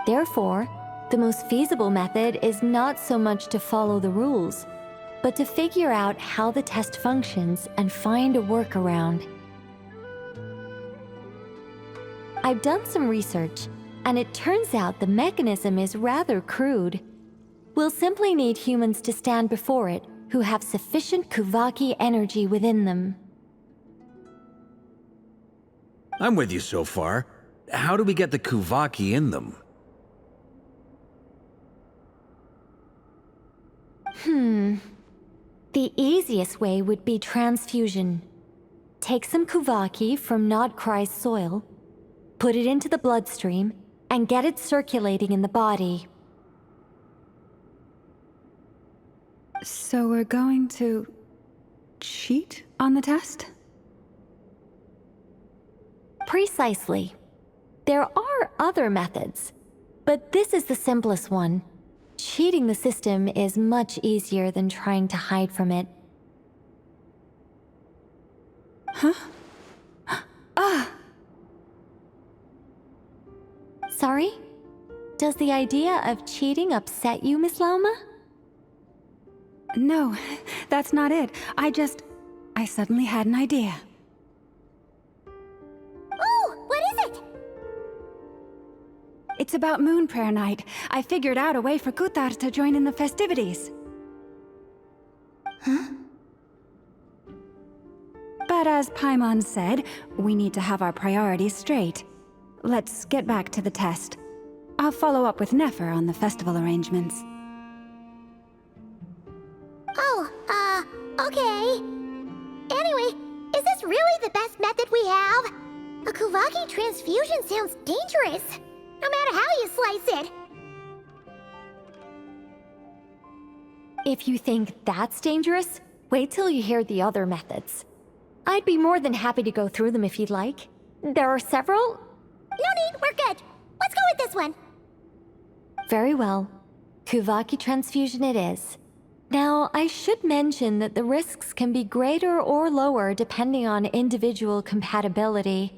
Therefore, the most feasible method is not so much to follow the rules, but to figure out how the test functions and find a workaround. I've done some research, and it turns out the mechanism is rather crude. We'll simply need humans to stand before it who have sufficient Kuvaki energy within them. I'm with you so far. How do we get the Kuvaki in them? The easiest way would be transfusion. Take some Kuvaki from Nodcry's soil, put it into the bloodstream, and get it circulating in the body. So we're going to cheat on the test? Precisely. There are other methods, but this is the simplest one. Cheating the system is much easier than trying to hide from it. Huh? Ah! Sorry? Does the idea of cheating upset you, Miss Lauma? No, that's not it. I suddenly had an idea. Oh, what is it? It's about Moon Prayer Night. I figured out a way for Kutar to join in the festivities. Huh? But as Paimon said, we need to have our priorities straight. Let's get back to the test. I'll follow up with Nefer on the festival arrangements. Oh, okay. Anyway, is this really the best method we have? A Kuvaki transfusion sounds dangerous, no matter how you slice it. If you think that's dangerous, wait till you hear the other methods. I'd be more than happy to go through them if you'd like. There are several. No need, we're good. Let's go with this one. Very well. Kuvaki transfusion it is. Now, I should mention that the risks can be greater or lower depending on individual compatibility.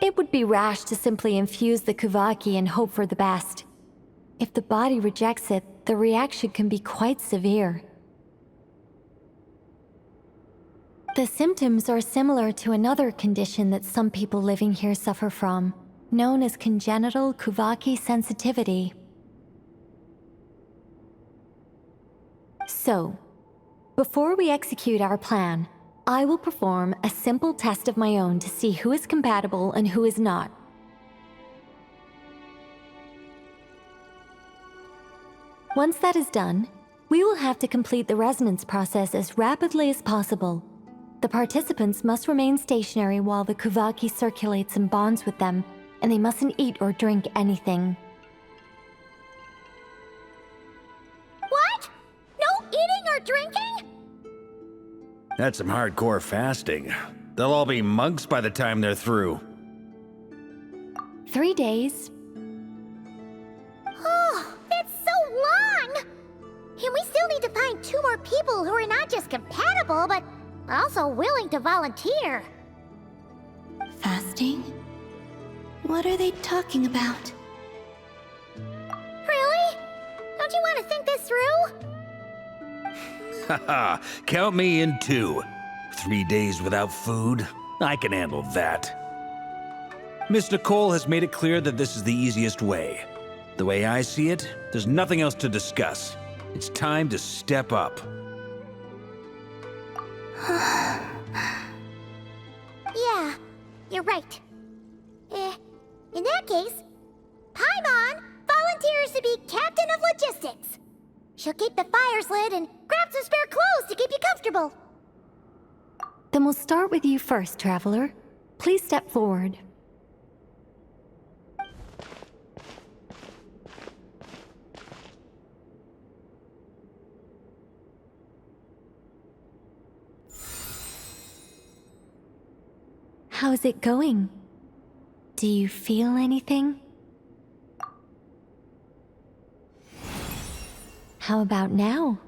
It would be rash to simply infuse the Kuvaki and hope for the best. If the body rejects it, the reaction can be quite severe. The symptoms are similar to another condition that some people living here suffer from, known as congenital Kuvaki sensitivity. So, before we execute our plan, I will perform a simple test of my own to see who is compatible and who is not. Once that is done, we will have to complete the resonance process as rapidly as possible. The participants must remain stationary while the Kuvaki circulates and bonds with them, and they mustn't eat or drink anything. What? No eating or drinking? That's some hardcore fasting. They'll all be monks by the time they're through. 3 days. Oh, that's so long! And we still need to find 2 more people who are not just compatible, but also willing to volunteer. Fasting? What are they talking about? Really? Don't you want to think this through? Haha, count me in too. 3 days without food? I can handle that. Miss Nicole has made it clear that this is the easiest way. The way I see it, there's nothing else to discuss. It's time to step up. Yeah, you're right. In that case, Paimon volunteers to be captain of logistics. She'll keep the fires lit and grab some spare clothes to keep you comfortable. Then we'll start with you first, Traveler. Please step forward. How's it going? Do you feel anything? How about now?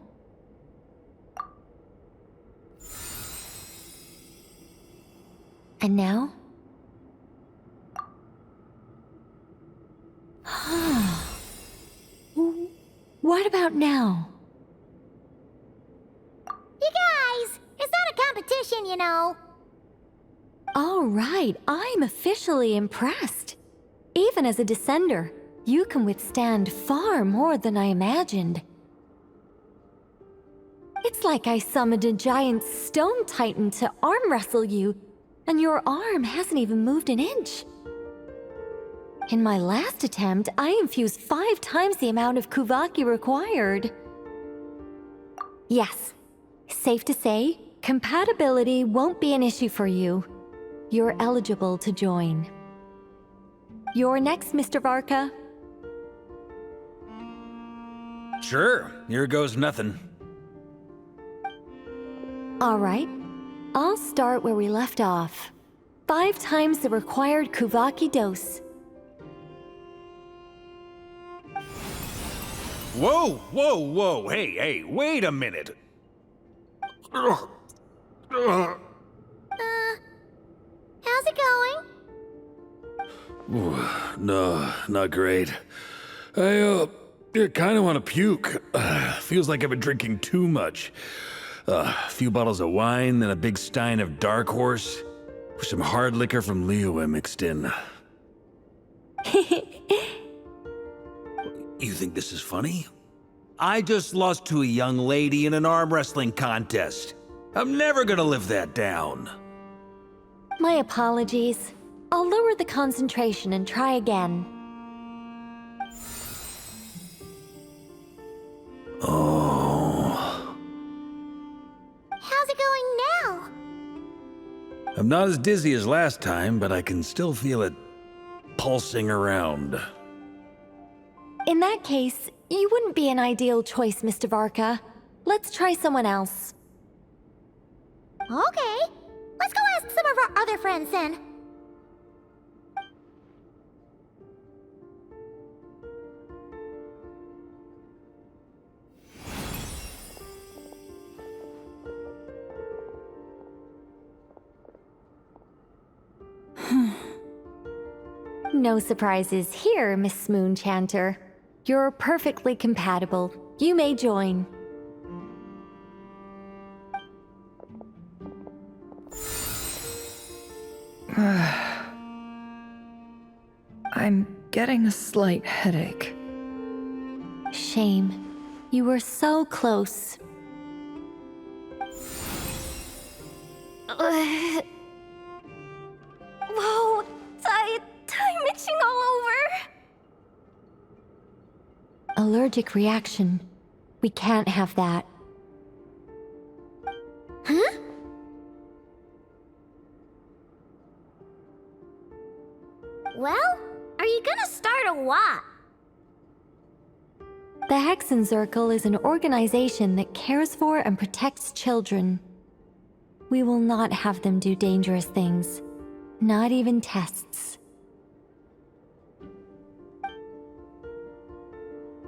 And now? What about now? You guys, it's not a competition, you know. All right, I'm officially impressed. Even as a descender, you can withstand far more than I imagined. It's like I summoned a giant stone titan to arm wrestle you, and your arm hasn't even moved an inch. In my last attempt, I infused 5 times the amount of Kuvaki required. Yes, safe to say, compatibility won't be an issue for you. You're eligible to join. You're next, Mr. Varka. Sure, here goes nothing. All right, I'll start where we left off. 5 times the required Kuvaki dose. Whoa, whoa, whoa, hey, wait a minute. How's it going? No, not great. I kind of want to puke. Feels like I've been drinking too much. A few bottles of wine, then a big stein of Dark Horse. With some hard liquor from Leo mixed in. You think this is funny? I just lost to a young lady in an arm wrestling contest. I'm never gonna live that down. My apologies. I'll lower the concentration and try again. Oh. How's it going now? I'm not as dizzy as last time, but I can still feel it pulsing around. In that case, you wouldn't be an ideal choice, Mr. Varka. Let's try someone else. Okay, let's go ask some of our other friends then. No surprises here, Miss Moonchanter. You're perfectly compatible. You may join. I'm getting a slight headache. Shame. You were so close. Whoa! I'm itching all over! Allergic reaction. We can't have that. Huh? Well, are you gonna start or what? The Hexenzirkel is an organization that cares for and protects children. We will not have them do dangerous things. Not even tests.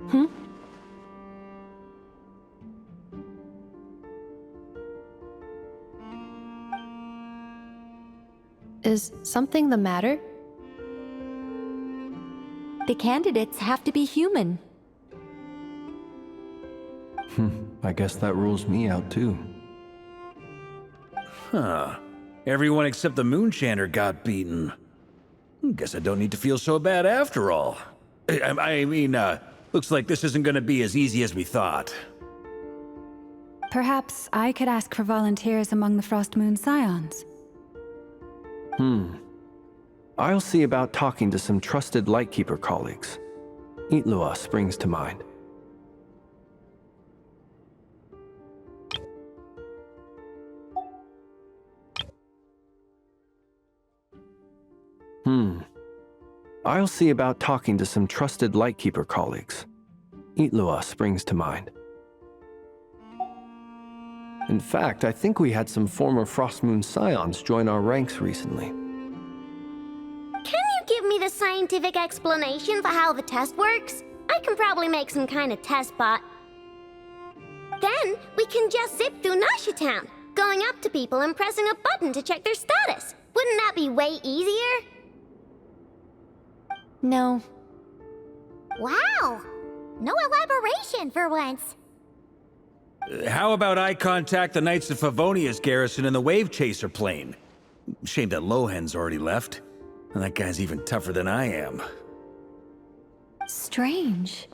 Hmm? Is something the matter? The candidates have to be human. I guess that rules me out too. Huh. Everyone except the Moonchanter got beaten. Guess I don't need to feel so bad after all. I mean, looks like this isn't gonna be as easy as we thought. Perhaps I could ask for volunteers among the Frost Moon Scions. I'll see about talking to some trusted Lightkeeper colleagues. Itlua springs to mind. I'll see about talking to some trusted Lightkeeper colleagues. Itlua springs to mind. In fact, I think we had some former Frostmoon Scions join our ranks recently. Can you give me the scientific explanation for how the test works? I can probably make some kind of test bot. Then we can just zip through Nasha Town, going up to people and pressing a button to check their status. Wouldn't that be way easier? No. Wow! No elaboration for once. How about I contact the Knights of Favonia's garrison in the Wave Chaser plane? Shame that Lohan's already left. And that guy's even tougher than I am. Strange.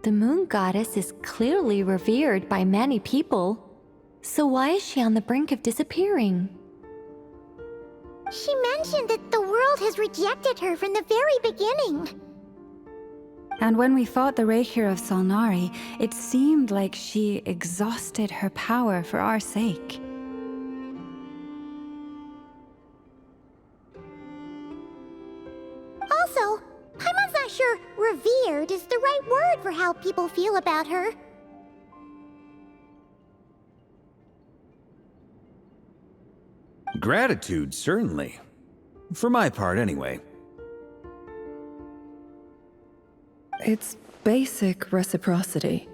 The moon goddess is clearly revered by many people. So why is she on the brink of disappearing? She mentioned that the world has rejected her from the very beginning. And when we fought the Reikir of Solnari, it seemed like she exhausted her power for our sake. Also, Paimon's not sure revered is the right word for how people feel about her. Gratitude, certainly. For my part, anyway. It's basic reciprocity.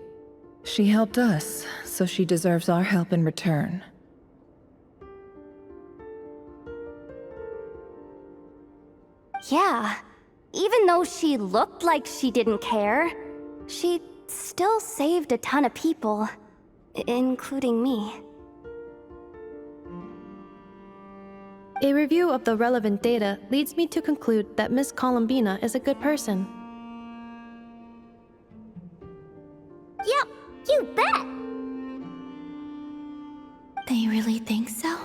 She helped us, so she deserves our help in return. Yeah. Even though she looked like she didn't care, she still saved a ton of people, including me. A review of the relevant data leads me to conclude that Miss Columbina is a good person. Yep, you bet! They really think so?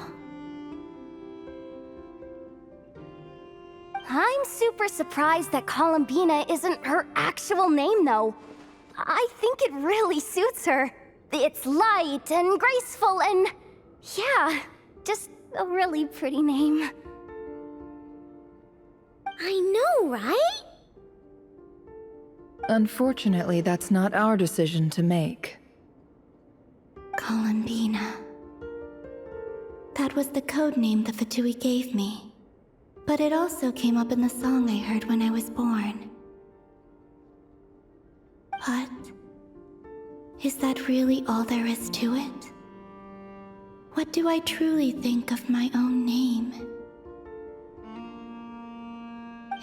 I'm super surprised that Columbina isn't her actual name, though. I think it really suits her. It's light and graceful and... yeah, just a really pretty name. I know, right? Unfortunately, that's not our decision to make. Columbina. That was the code name the Fatui gave me. But it also came up in the song I heard when I was born. But... is that really all there is to it? What do I truly think of my own name?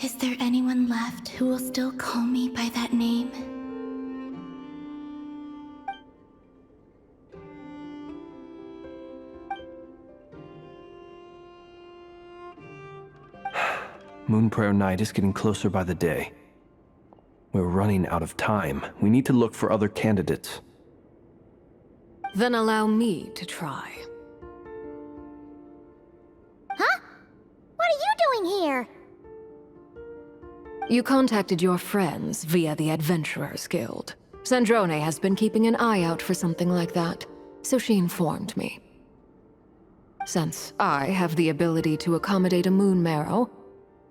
Is there anyone left who will still call me by that name? Moon Prayer Night is getting closer by the day. We're running out of time. We need to look for other candidates. Then allow me to try. Huh? What are you doing here? You contacted your friends via the Adventurers Guild. Sandrone has been keeping an eye out for something like that, so she informed me. Since I have the ability to accommodate a moon marrow,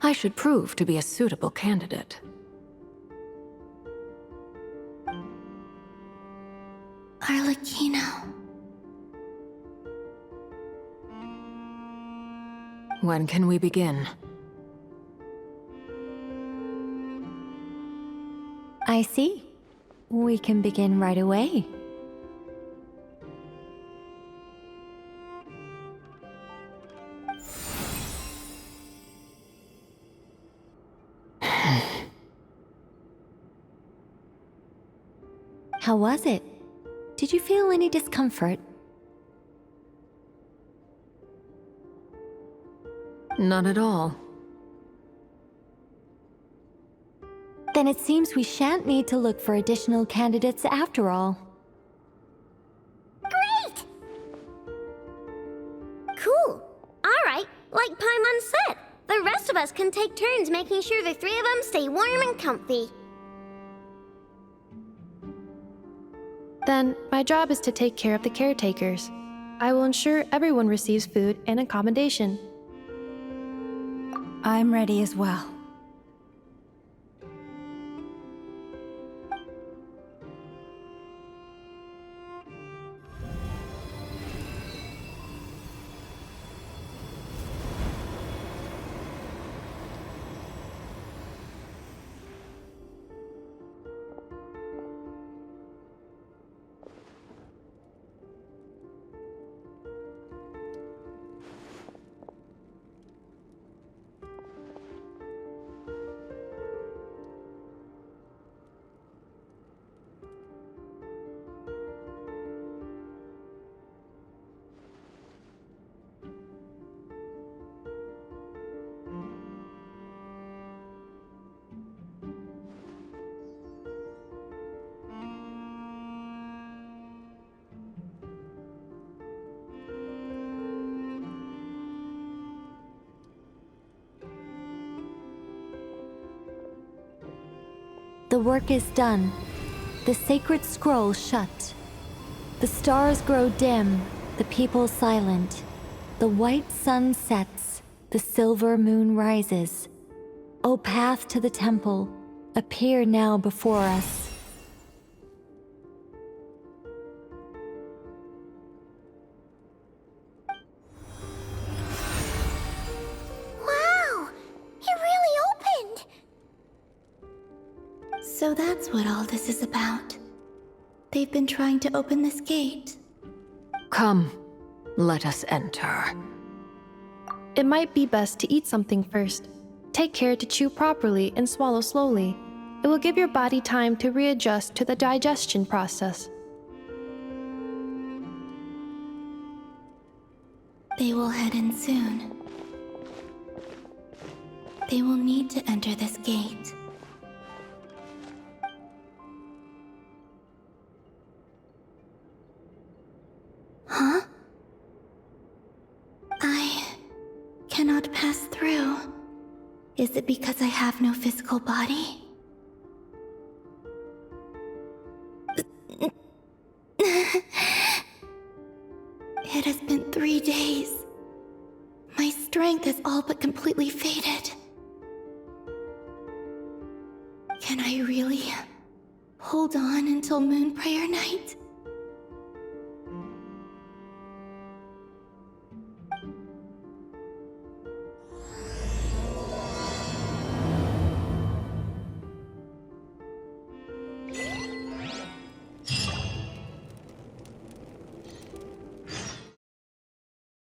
I should prove to be a suitable candidate. Arlecchino. When can we begin? I see. We can begin right away. How was it? Did you feel any discomfort? Not at all. Then it seems we shan't need to look for additional candidates after all. Great! Cool. All right, like Paimon said, the rest of us can take turns making sure the three of them stay warm and comfy. Then, my job is to take care of the caretakers. I will ensure everyone receives food and accommodation. I'm ready as well. The work is done. The sacred scroll shut. The stars grow dim, the people silent. The white sun sets, the silver moon rises. O path to the temple, appear now before us. Wow! It really opened! So that's what all this is about. They've been trying to open this gate. Come, let us enter. It might be best to eat something first. Take care to chew properly and swallow slowly. It will give your body time to readjust to the digestion process. They will head in soon. They will need to enter this gate. Huh? I cannot pass through. Is it because I have no physical body? It has been 3 days. My strength has all but completely faded. Can I really hold on until Moon Prayer Night?